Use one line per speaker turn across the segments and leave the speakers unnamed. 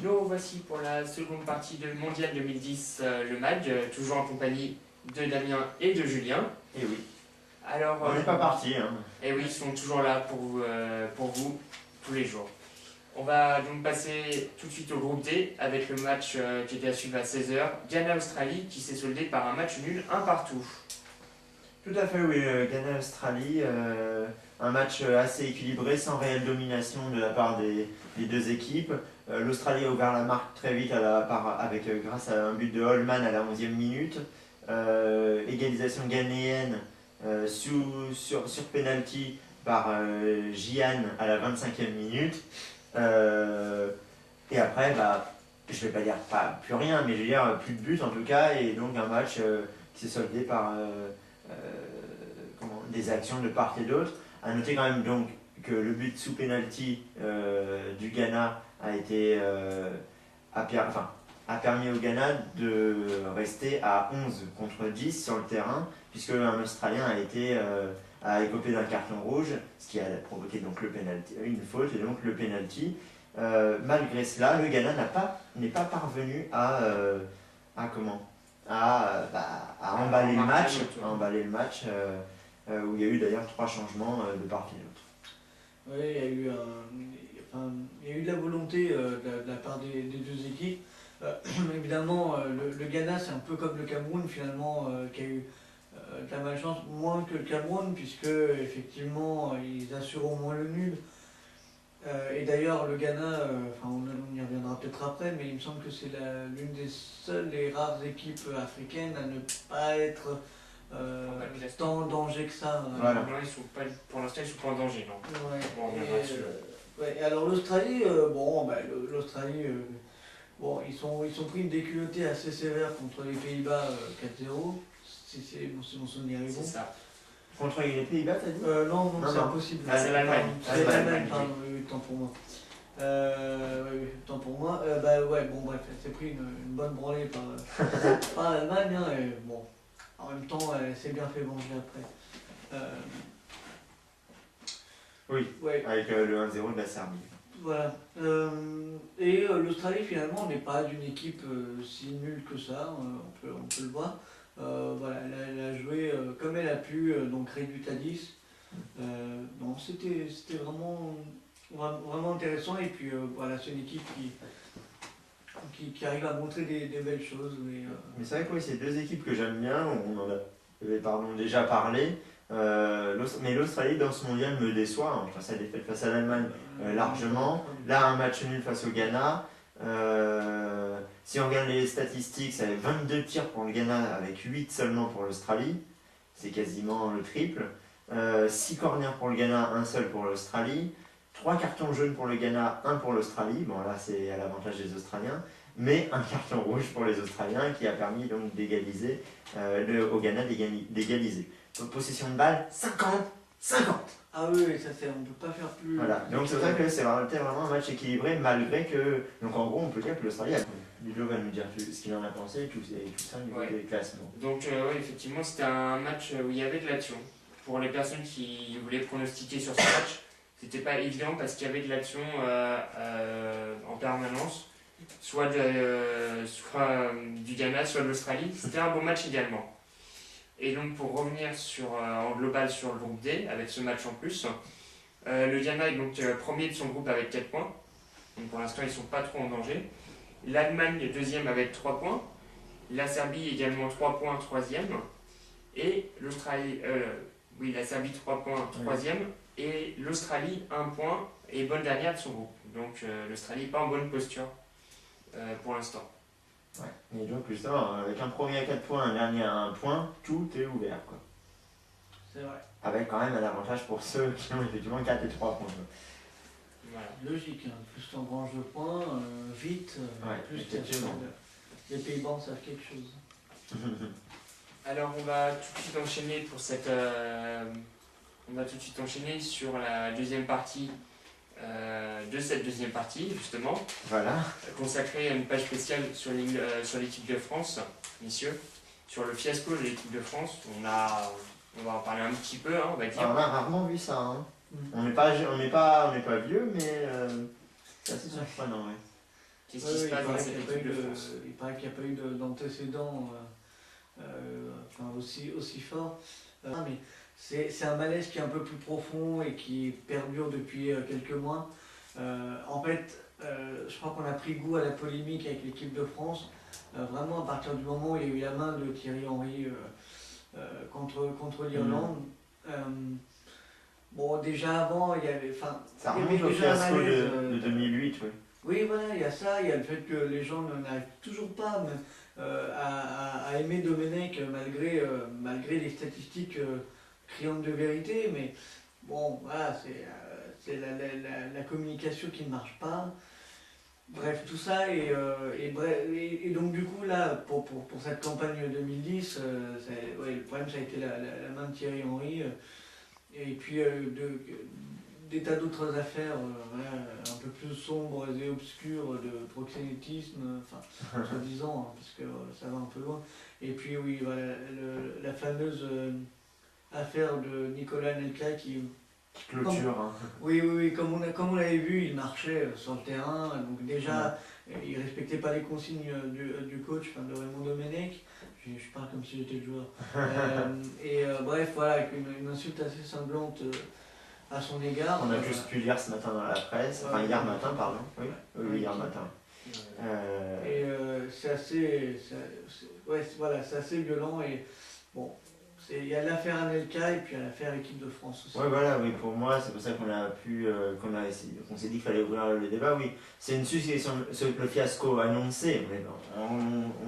Nous voici pour la seconde partie de Mondial 2010, le match, toujours en compagnie de Damien et de Julien.
Et oui,
Alors,
on n'est pas parti. Hein.
Et oui, ils sont toujours là pour vous tous les jours. On va donc passer tout de suite au groupe D avec le match qui était à suivre à 16h. Ghana-Australie qui s'est soldé par un match nul, un partout.
Tout à fait, oui. Ghana-Australie, un match assez équilibré, sans réelle domination de la part des deux équipes. L'Australie a ouvert la marque très vite grâce à un but de Holman à la 11e minute. Égalisation ghanéenne sur penalty par Gian à la 25e minute. Et après, je vais pas dire plus rien, mais je vais dire plus de buts en tout cas, et donc un match qui s'est soldé par des actions de part et d'autre. À noter quand même donc que le but sous penalty du Ghana a permis au Ghana de rester à 11 contre 10 sur le terrain, puisque un Australien a écopé d'un carton rouge, ce qui a provoqué donc une faute et donc le penalty. Malgré cela, le Ghana n'est pas parvenu à emballer le match, où il y a eu d'ailleurs 3 changements de part et d'autre.
Oui, il y a eu de la volonté de la part des deux équipes. Évidemment, le Ghana, c'est un peu comme le Cameroun finalement, qui a eu de la malchance, moins que le Cameroun, puisque effectivement, ils assurent au moins le nul. Et d'ailleurs, le Ghana, on y reviendra peut-être après, mais il me semble que c'est l'une des seules et rares équipes africaines à ne pas être tant en danger que ça.
Voilà.
Non, pour l'instant, ils sont pas en danger, non.
Ouais.
Bon, on reviendra dessus.
Et alors l'Australie, l'Australie, ils sont pris une déculottée assez sévère contre les Pays-Bas 4-0, si mon souvenir est bon.
C'est ça.
Contre les Pays-Bas, t'as dit
Non, c'est impossible.
C'est l'Allemagne.
C'est l'Allemagne, pardon, oui, tant pour moi. Tant pour moi. Bref, elle s'est pris une bonne branlée par l'Allemagne, hein, et bon, en même temps, elle s'est bien fait venger après.
Oui,
ouais.
Avec le 1-0 de la Serbie.
Voilà. Et l'Australie, finalement, n'est pas d'une équipe si nulle que ça, on peut le voir. Elle a joué comme elle a pu, donc réduite à 10. C'était vraiment intéressant. Et puis c'est une équipe qui arrive à montrer des belles choses.
Mais c'est vrai que oui, c'est deux équipes que j'aime bien, on en avait déjà parlé. Mais l'Australie dans ce mondial me déçoit. Enfin, sa défaite face à l'Allemagne largement. Là, un match nul face au Ghana. Si on regarde les statistiques, ça fait 22 tirs pour le Ghana avec 8 seulement pour l'Australie. C'est quasiment le triple. 6 corners pour le Ghana, 1 seul pour l'Australie. 3 cartons jaunes pour le Ghana, 1 pour l'Australie. Bon, là, c'est à l'avantage des Australiens. Mais un carton rouge pour les Australiens qui a permis donc d'égaliser, au Ghana d'égaliser. Possession de balle, 50-50.
Ah oui, ça c'est, on ne peut pas faire plus.
Voilà, donc c'est vrai que c'est vraiment un match équilibré, malgré que. Donc en gros, on peut dire que l'Australie a. Ludo va nous dire ce qu'il en a pensé, tout ça au niveau des classements.
Donc, effectivement, c'était un match où il y avait de l'action. Pour les personnes qui voulaient pronostiquer sur ce match, c'était pas évident parce qu'il y avait de l'action en permanence, soit du Ghana, soit de l'Australie. C'était un bon match également. Et donc pour revenir en global sur le groupe D, avec ce match en plus, le Ghana est donc premier de son groupe avec 4 points. Donc pour l'instant ils ne sont pas trop en danger. L'Allemagne deuxième avec 3 points. La Serbie également 3 points, troisième. Et l'Australie, la Serbie 3 points, troisième. Et l'Australie 1 point et bonne dernière de son groupe. Donc l'Australie n'est pas en bonne posture pour l'instant.
Ouais. Et donc justement, avec un premier à 4 points, un dernier à 1 point, tout est ouvert, quoi.
C'est vrai.
Avec quand même un avantage pour ceux qui ont effectivement 4 et 3 points.
Voilà. Logique, hein. Plus tu engranges de points, vite, plus les Pays-Bas savent quelque chose.
Alors on va tout de suite enchaîner sur la deuxième partie de cette deuxième partie, justement.
Voilà.
Consacrée à une page spéciale sur l'équipe de France, messieurs, sur le fiasco de l'équipe de France. On va en parler un petit peu, on va dire.
Alors, on a rarement vu ça. Hein. On n'est pas vieux, mais c'est assez surprenant. Ouais.
Qu'est-ce qui se passe dans cette équipe de
de,
France?
il paraît qu'il n'y a pas eu d'antécédent aussi fort. Mais c'est un malaise qui est un peu plus profond et qui perdure depuis quelques mois. En fait, je crois qu'on a pris goût à la polémique avec l'équipe de France, vraiment à partir du moment où il y a eu la main de Thierry Henry contre l'Irlande. Bon, déjà avant, il y avait.
Ça
il y
remonte
avait
au
déjà un
fiasco
malaise,
de 2008, oui.
Oui, voilà, il y a ça, il y a le fait que les gens n'arrivent toujours pas à aimer Domenech malgré les statistiques criantes de vérité, mais bon, voilà, c'est la communication qui ne marche pas. Bref, tout ça, et donc du coup, là, pour cette campagne 2010, le problème, ça a été la main de Thierry Henry, et puis des tas d'autres affaires voilà, un peu plus sombres et obscures de proxénétisme, soi-disant, hein, parce que ça va un peu loin. Et puis oui, voilà, la fameuse affaire de Nicolas Anelka qui
Clôture. Hein.
Oui, comme on l'avait vu, il marchait sur le terrain, donc déjà, il ne respectait pas les consignes du coach, de Raymond Domenech. Je parle comme si j'étais le joueur. Bref, voilà, avec une insulte assez cinglante à son égard.
On a juste pu lire ce matin dans la presse, enfin hier matin, pardon. Oui, hier matin.
Et c'est assez violent et bon. Il y a l'affaire Anelka et puis il y a l'affaire équipe de France aussi.
Ouais, voilà, oui, pour moi, c'est pour ça qu'on s'est dit qu'il fallait ouvrir le débat. Oui, c'est une succession, le fiasco annoncé. On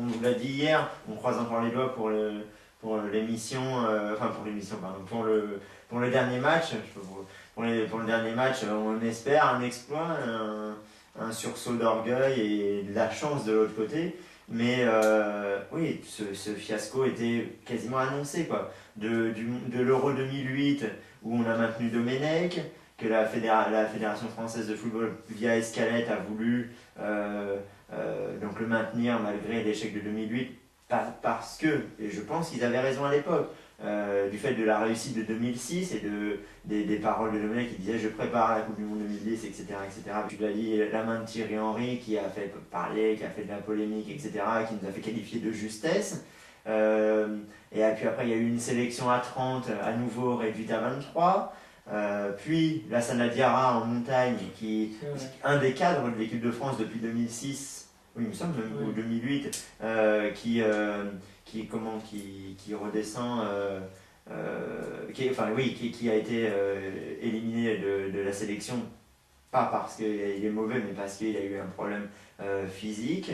vous l'a dit hier, on croise encore les doigts pour l'émission, pour le dernier match. Pour le dernier match, on espère un exploit, un sursaut d'orgueil et de la chance de l'autre côté. Mais oui, ce fiasco était quasiment annoncé, quoi. De l'Euro 2008, où on a maintenu Domenech, que la Fédération française de football, via Escalette, a voulu donc le maintenir malgré l'échec de 2008, parce que, et je pense qu'ils avaient raison à l'époque, du fait de la réussite de 2006 et des paroles de Domenech qui disait je prépare la Coupe du Monde 2010, etc. etc. Tu l'as dit, la main de Thierry Henry qui a fait parler, qui a fait de la polémique, etc., qui nous a fait qualifier de justesse. Et puis après, il y a eu une sélection à 30, à nouveau réduite à 23. Puis Lassana Diarra en montagne, qui est un des cadres de l'équipe de France depuis 2006, oui, il me semble, même, ou 2008, qui redescend, qui a été éliminé de la sélection, pas parce qu'il est mauvais, mais parce qu'il a eu un problème physique.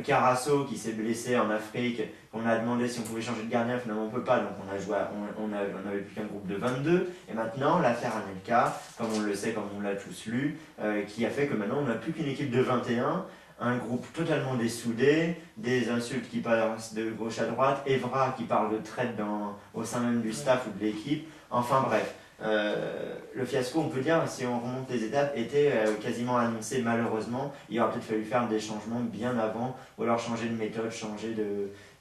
Carasso qui s'est blessé en Afrique, on a demandé si on pouvait changer de gardien, finalement on ne peut pas, donc on n'avait plus qu'un groupe de 22, et maintenant l'affaire Anelka, comme on le sait, comme on l'a tous lu, qui a fait que maintenant on n'a plus qu'une équipe de 21, un groupe totalement dessoudé, des insultes qui passent de gauche à droite, Evra qui parle de traite au sein même du staff ou de l'équipe, enfin bref. Le fiasco, on peut dire, si on remonte les étapes, était quasiment annoncé malheureusement. Il aurait peut-être fallu faire des changements bien avant, ou alors changer de méthode, changer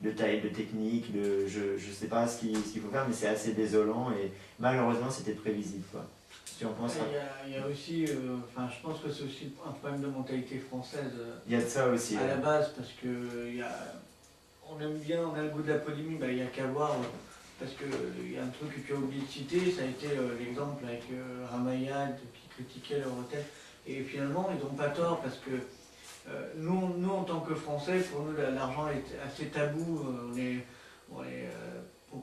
de taille, de technique, je sais pas ce qu'il faut faire, mais c'est assez désolant et malheureusement c'était prévisible. Quoi. Tu en penses?
Il y a aussi, je pense que c'est aussi un problème de mentalité française.
Il y a de ça aussi.
À la base, parce que on aime bien, on a le goût de la polémique, il n'y a qu'à voir. Parce qu'il y a un truc que tu as oublié de citer, ça a été l'exemple avec Ramayad qui critiquait leur hôtel. Et finalement, ils n'ont pas tort parce que nous, en tant que Français, pour nous, l'argent est assez tabou.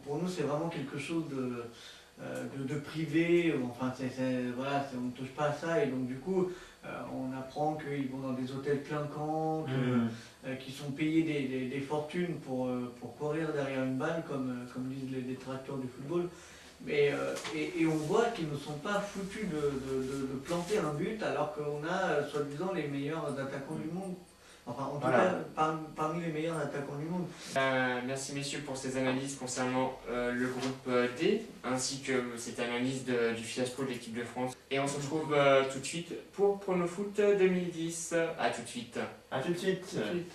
Pour nous, c'est vraiment quelque chose de privé. Enfin, on ne touche pas à ça. Et donc, du coup, on apprend qu'ils vont dans des hôtels clinquants, qui sont payés des fortunes pour courir derrière une balle, comme disent les détracteurs du football. Et on voit qu'ils ne sont pas foutus de planter un but alors qu'on a soi-disant les meilleurs attaquants du monde. Enfin, en tout cas, parmi les meilleurs attaquants du monde.
Merci messieurs pour ces analyses concernant le groupe D, ainsi que cette analyse du fiasco de l'équipe de France. Et on se retrouve tout de suite pour Pronofoot 2010. A tout de suite.
A tout de suite.
Tout de suite.